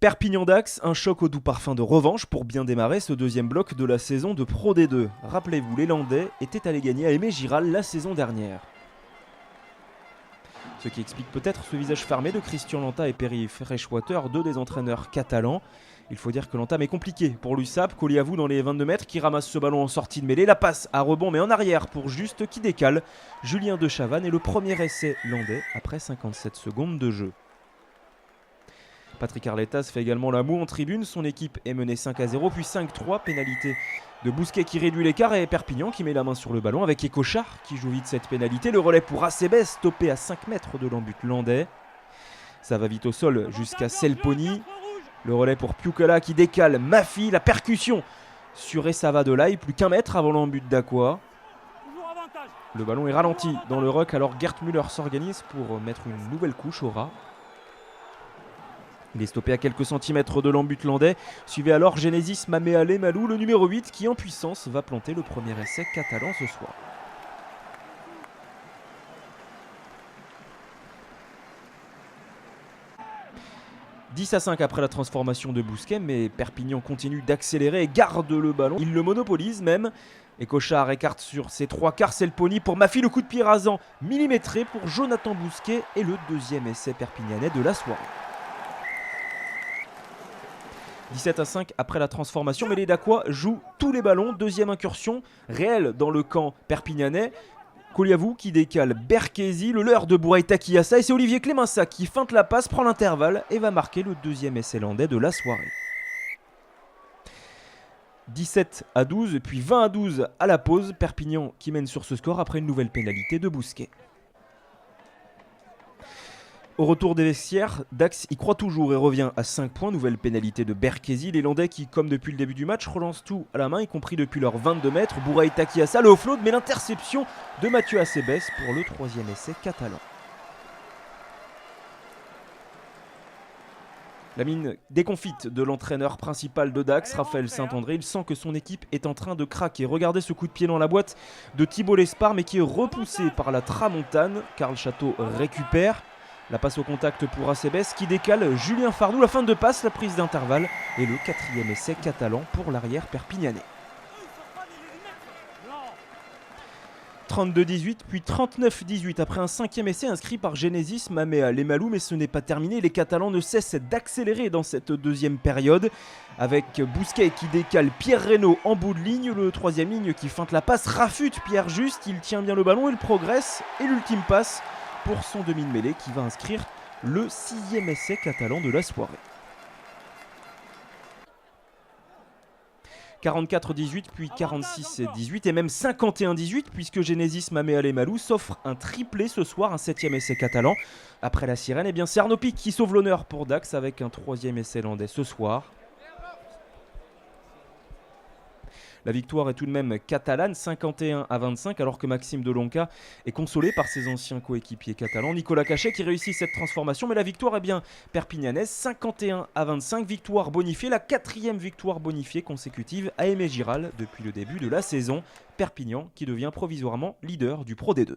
Perpignan-Dax, un choc au doux parfum de revanche pour bien démarrer ce deuxième bloc de la saison de Pro D2. Rappelez-vous, les Landais étaient allés gagner à Aimé Giral la saison dernière. Ce qui explique peut-être ce visage fermé de Christian Lanta et Perry Freshwater, deux des entraîneurs catalans. Il faut dire que l'entame est compliqué pour l'USAP. Koliavou dans les 22 mètres qui ramasse ce ballon en sortie de mêlée. La passe à rebond mais en arrière pour Juste qui décale. Julien de Chavannes est le premier essai landais après 57 secondes de jeu. Patrick Arletas fait également la moue en tribune. Son équipe est menée 5-0 puis 5-3. Pénalité de Bousquet qui réduit l'écart et Perpignan qui met la main sur le ballon avec Écochard qui joue vite cette pénalité. Le relais pour Acebes stoppé à 5 mètres de l'embut landais. Ça va vite au sol jusqu'à Selponi. Le relais pour Piukala qui décale Mafi. La percussion sur Essava de Laï. Plus qu'un mètre avant l'embut d'Aqua. Le ballon est ralenti dans le ruck alors Gert Müller s'organise pour mettre une nouvelle couche au ras. Il est stoppé à quelques centimètres de l'embut landais. Suivez alors Genesis Maméalé Malou, le numéro 8 qui en puissance va planter le premier essai catalan ce soir. « 10-5 après la transformation de Bousquet, mais Perpignan continue d'accélérer et garde le ballon. Il le monopolise même. Écochard écarte sur ses trois quarts Selponi pour Mafi, le coup de pied rasant millimétré pour Jonathan Bousquet et le deuxième essai perpignanais de la soirée. 17-5 après la transformation, mais les Dacois jouent tous les ballons. Deuxième incursion réelle dans le camp perpignanais. Koliavou qui décale Berkesi, le leurre de Bouraïta Kiassa et c'est Olivier Clémensac qui feinte la passe, prend l'intervalle et va marquer le deuxième essai landais de la soirée. 17-12 puis 20-12 à la pause. Perpignan qui mène sur ce score après une nouvelle pénalité de Bousquet. Au retour des vestiaires, Dax y croit toujours et revient à 5 points. Nouvelle pénalité de Berkesi. Les Landais qui, comme depuis le début du match, relancent tout à la main, y compris depuis leurs 22 mètres. Bouraïta Kiassa, le offload, mais l'interception de Mathieu Acebes pour le troisième essai catalan. La mine déconfite de l'entraîneur principal de Dax, Raphaël Saint-André. Il sent que son équipe est en train de craquer. Regardez ce coup de pied dans la boîte de Thibault Lespard, mais qui est repoussé par la Tramontane. Karl Château récupère. La passe au contact pour Acebes qui décale Julien Fardou. La fin de passe, la prise d'intervalle et le quatrième essai catalan pour l'arrière perpignanais. 32-18 puis 39-18 après un cinquième essai inscrit par Genesis Maméalé Malou, mais ce n'est pas terminé. Les Catalans ne cessent d'accélérer dans cette deuxième période avec Bousquet qui décale Pierre Reynaud en bout de ligne. Le troisième ligne qui feinte la passe rafute Pierre Juste. Il tient bien le ballon, il progresse et l'ultime passe pour son demi de mêlée qui va inscrire le sixième essai catalan de la soirée. 44-18 puis 46-18 et même 51-18 puisque Genesis Maméalé Malou s'offre un triplé ce soir, un septième essai catalan. Après la sirène, et bien c'est Arnaud Pic qui sauve l'honneur pour Dax avec un troisième essai landais ce soir. La victoire est tout de même catalane, 51-25, alors que Maxime Delonca est consolé par ses anciens coéquipiers catalans. Nicolas Cachet qui réussit cette transformation, mais la victoire est bien perpignanaise, 51-25, victoire bonifiée, la quatrième victoire bonifiée consécutive à Aimé Giral depuis le début de la saison. Perpignan qui devient provisoirement leader du Pro D2.